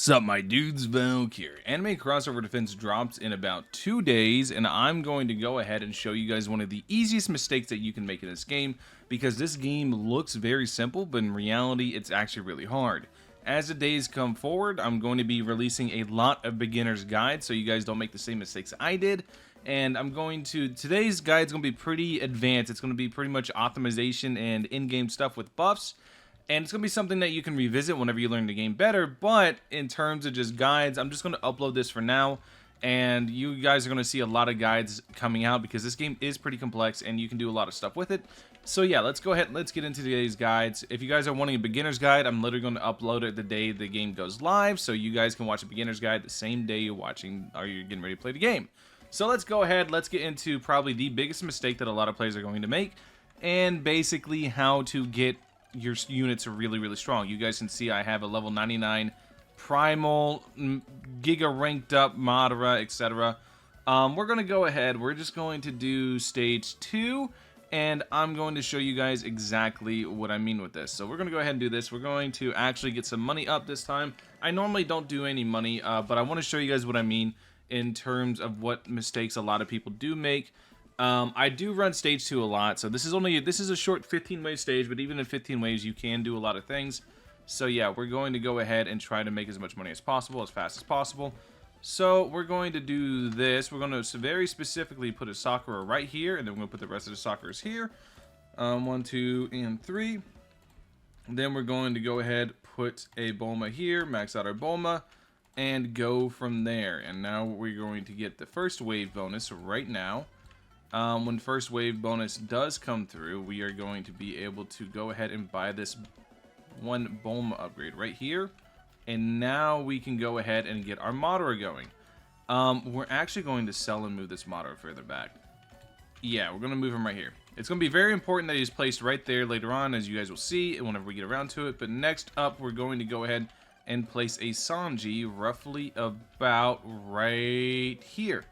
Sup, my dudes, Valk here. Anime Crossover Defense drops in about 2 days, and I'm going to go ahead and show you guys one of the easiest mistakes that you can make in this game, because this game looks very simple, but in reality, it's actually really hard. As the days come forward, I'm going to be releasing a lot of beginner's guides, so you guys don't make the same mistakes I did, and today's guide's going to be pretty advanced. It's going to be pretty much optimization and in-game stuff with buffs. And it's going to be something that you can revisit whenever you learn the game better, but in terms of just guides, I'm just going to upload this for now, and you guys are going to see a lot of guides coming out because this game is pretty complex and you can do a lot of stuff with it. So yeah, let's go ahead and let's get into today's guides. If you guys are wanting a beginner's guide, I'm literally going to upload it the day the game goes live, so you guys can watch a beginner's guide the same day you're getting ready to play the game. So let's go ahead, let's get into probably the biggest mistake that a lot of players are going to make, and basically how to get your units are really strong. You guys can see I have a level 99 primal, giga ranked up Madara, etc. We're gonna go ahead, we're just going to do stage 2, and I'm going to show you guys exactly what I mean with this. So we're gonna go ahead and do this. We're going to actually get some money up this time. I normally don't do any money, but I want to show you guys what I mean in terms of what mistakes a lot of people do make. I do run stage 2 a lot, so this is a short 15 wave stage, but even in 15 waves you can do a lot of things. So yeah, we're going to go ahead and try to make as much money as possible, as fast as possible. So we're going to do this. We're going to very specifically put a Sakura right here, and then we're going to put the rest of the Sakuras here. 1, 2, and 3. Then we're going to go ahead, put a Bulma here, max out our Bulma, and go from there. And now we're going to get the first wave bonus right now. When first wave bonus does come through, we are going to be able to go ahead and buy this one Bulma upgrade right here. And now we can go ahead and get our Madara going. We're actually going to sell and move this Madara further back. Yeah, we're going to move him right here. It's going to be very important that he's placed right there later on, as you guys will see whenever we get around to it. But next up, we're going to go ahead and place a Sanji roughly about right here.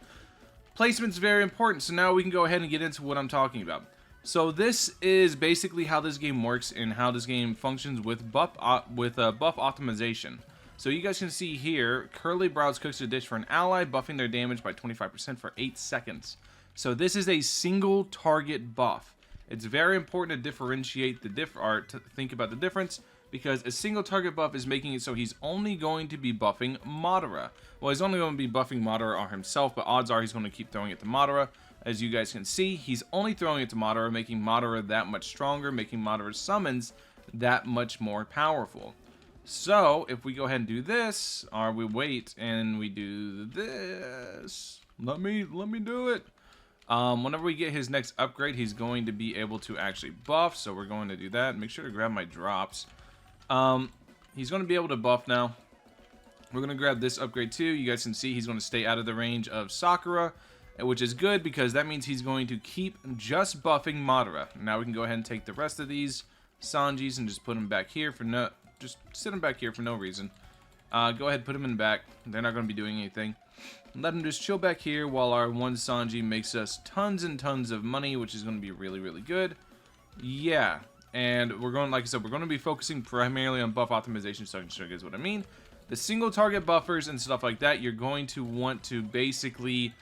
Placement's very important, so now we can go ahead and get into what I'm talking about. So this is basically how this game works and how this game functions with buff optimization. So you guys can see here, Curly Brows cooks a dish for an ally, buffing their damage by 25% for 8 seconds. So this is a single target buff. It's very important to differentiate the to think about the difference, because a single target buff is making it so he's only going to be buffing Madara. Well, he's only going to be buffing Madara on himself, but odds are he's going to keep throwing it to Madara. As you guys can see, he's only throwing it to Madara, making Madara that much stronger, making Madara's summons that much more powerful. So, if we go ahead and do this, or we wait and we do this, let me do it. Whenever we get his next upgrade, he's going to be able to actually buff, so we're going to do that. Make sure to grab my drops. He's going to be able to buff now. We're going to grab this upgrade too. You guys can see he's going to stay out of the range of Sakura, which is good because that means he's going to keep just buffing Madara. Now we can go ahead and take the rest of these Sanjis and just put them back here for just sit them back here for no reason. Go ahead, put them in the back. They're not going to be doing anything. Let them just chill back here while our one Sanji makes us tons and tons of money, which is going to be really good. Yeah. And we're going, like I said, we're going to be focusing primarily on buff optimization, so I can show you guys what I mean. The single target buffers and stuff like that, you're going to want to basically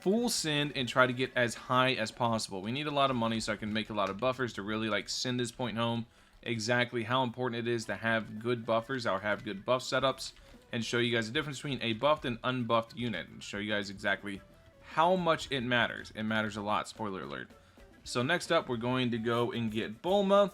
full send and try to get as high as possible. We need a lot of money so I can make a lot of buffers to really like send this point home exactly how important it is to have good buffers or have good buff setups, and show you guys the difference between a buffed and unbuffed unit, and show you guys exactly how much it matters. It matters a lot, spoiler alert. So next up, we're going to go and get Bulma.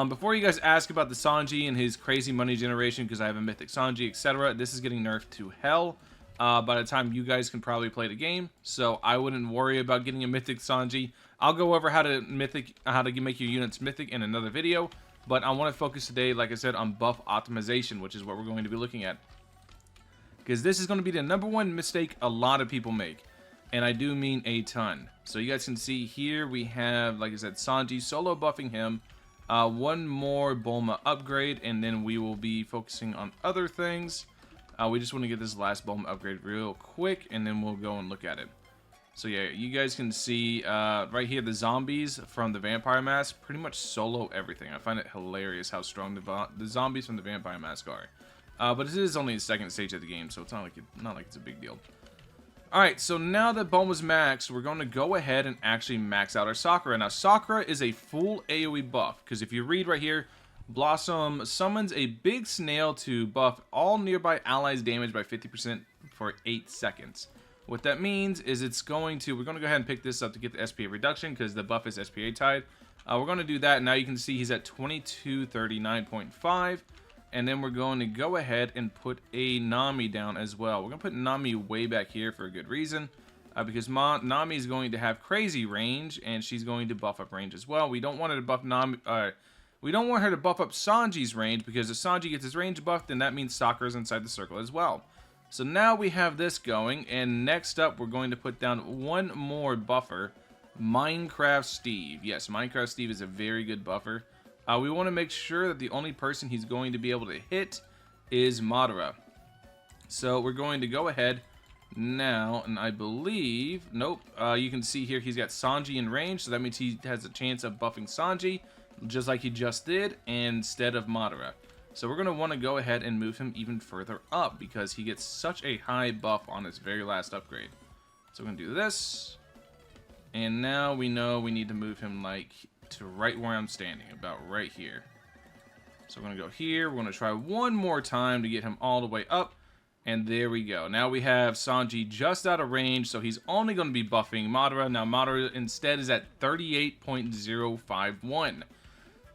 Before you guys ask about the Sanji and his crazy money generation, because I have a mythic Sanji, etc., this is getting nerfed to hell by the time you guys can probably play the game. So I wouldn't worry about getting a mythic Sanji. I'll go over how to make your units mythic in another video, but I want to focus today, like I said, on buff optimization, which is what we're going to be looking at, because this is going to be the #1 mistake a lot of people make. And I do mean a ton. So you guys can see here we have, like I said, Sanji solo buffing him. One more Bulma upgrade, and then we will be focusing on other things. We just want to get this last Bulma upgrade real quick, and then we'll go and look at it. So yeah, you guys can see right here the zombies from the Vampire Mask pretty much solo everything. I find it hilarious how strong the zombies from the Vampire Mask are. But it is only the second stage of the game, so it's not like it's a big deal. Alright, so now that Bulma's maxed, we're going to go ahead and actually max out our Sakura. Now, Sakura is a full AoE buff, because if you read right here, Blossom summons a big snail to buff all nearby allies' damage by 50% for 8 seconds. What that means is we're going to go ahead and pick this up to get the SPA reduction, because the buff is SPA tied. We're going to do that. Now you can see he's at 2239.5. And then we're going to go ahead and put a Nami down as well. We're going to put Nami way back here for a good reason. Because Nami is going to have crazy range, and she's going to buff up range as well. We don't want her to buff we don't want her to buff up Sanji's range, because if Sanji gets his range buffed, then that means Sakura's inside the circle as well. So now we have this going, and next up we're going to put down one more buffer, Minecraft Steve. Yes, Minecraft Steve is a very good buffer. We want to make sure that the only person he's going to be able to hit is Madara. So we're going to go ahead now, and I believe, nope, you can see here he's got Sanji in range, so that means he has a chance of buffing Sanji, just like he just did, instead of Madara. So we're going to want to go ahead and move him even further up, because he gets such a high buff on his very last upgrade. So we're going to do this, and now we know we need to move him like to right where I'm standing, about right here. So we're going to go here, we're going to try one more time to get him all the way up, and there we go. Now we have Sanji just out of range, so he's only going to be buffing Madara. Now Madara instead is at 38.051.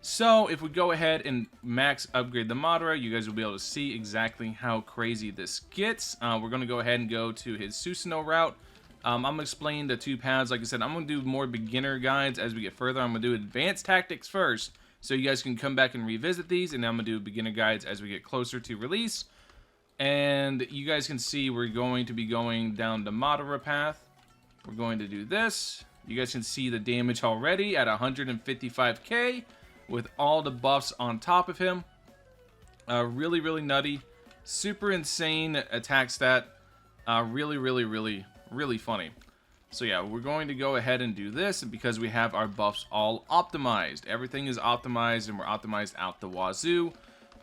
So if we go ahead and max upgrade the Madara, you guys will be able to see exactly how crazy this gets. We're going to go ahead and go to his Susanoo route. I'm going to explain the 2 paths. Like I said, I'm going to do more beginner guides as we get further. I'm going to do advanced tactics first, so you guys can come back and revisit these, and then I'm going to do beginner guides as we get closer to release. And you guys can see we're going to be going down the Madara path. We're going to do this. You guys can see the damage already at 155k with all the buffs on top of him. Really, really nutty. Super insane attack stat. Really funny. So yeah, we're going to go ahead and do this, and because we have our buffs all optimized. Everything is optimized, and we're optimized out the wazoo.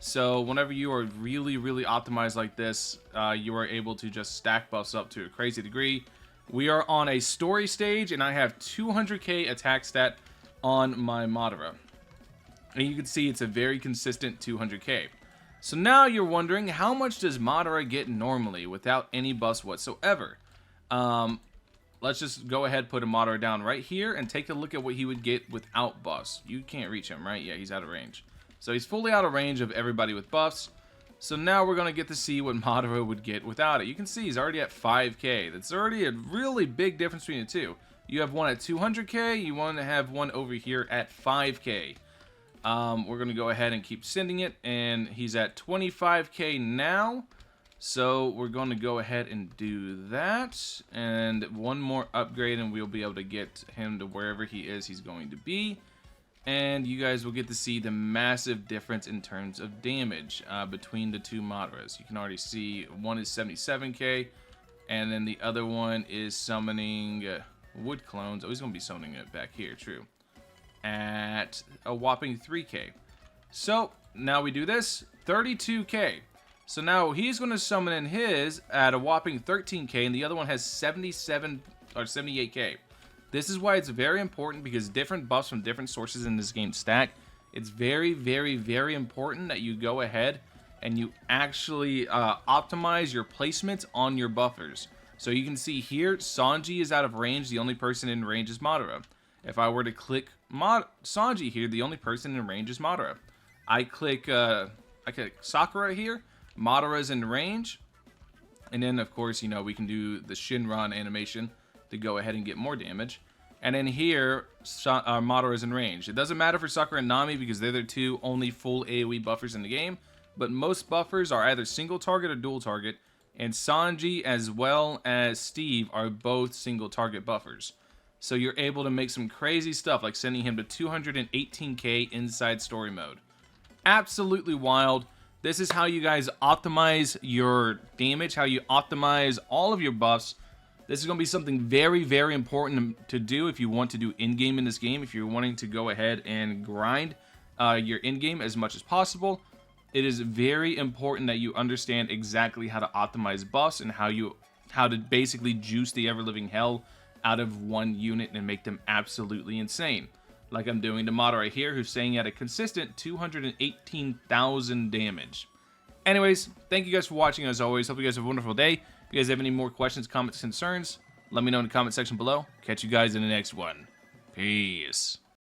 So whenever you are really optimized like this, you are able to just stack buffs up to a crazy degree. We are on a story stage, and I have 200k attack stat on my Madara. And you can see it's a very consistent 200k. So now you're wondering, how much does Madara get normally without any buffs whatsoever? Let's just go ahead, put a Madara down right here, and take a look at what he would get without buffs. You can't reach him, right? Yeah, he's out of range. So he's fully out of range of everybody with buffs. So now we're going to get to see what Madara would get without it. You can see he's already at 5k. That's already a really big difference between the two. You have one at 200k, you want to have one over here at 5k. We're going to go ahead and keep sending it, and he's at 25k now. So we're going to go ahead and do that, and one more upgrade, and we'll be able to get him to wherever he is he's going to be. And you guys will get to see the massive difference in terms of damage between the two Madaras. You can already see one is 77k, and then the other one is summoning wood clones. Oh, he's going to be summoning it back here, true, at a whopping 3k. So now we do this, 32k. So now he's going to summon in his at a whopping 13k, and the other one has 77 or 78k. This is why it's very important, because different buffs from different sources in this game stack. It's very important that you go ahead and you actually optimize your placements on your buffers. So you can see here, Sanji is out of range. The only person in range is Madara. If I were to click Sanji here, the only person in range is Madara. I click Sakura here. Madara is in range, and then of course, you know, we can do the Shinran animation to go ahead and get more damage. And then here, Madara is in range. It doesn't matter for Sakura and Nami, because they're the two only full AoE buffers in the game, but most buffers are either single target or dual target, and Sanji as well as Steve are both single target buffers. So you're able to make some crazy stuff, like sending him to 218k inside story mode. Absolutely wild. This is how you guys optimize your damage, how you optimize all of your buffs. This is going to be something very important to do if you want to do in-game in this game, if you're wanting to go ahead and grind your in-game as much as possible. it is very important that you understand exactly how to optimize buffs and how to basically juice the ever-living hell out of one unit and make them absolutely insane. Like I'm doing to Mata right here, who's staying at a consistent 218,000 damage. Anyways, thank you guys for watching as always. Hope you guys have a wonderful day. If you guys have any more questions, comments, concerns, let me know in the comment section below. Catch you guys in the next one. Peace.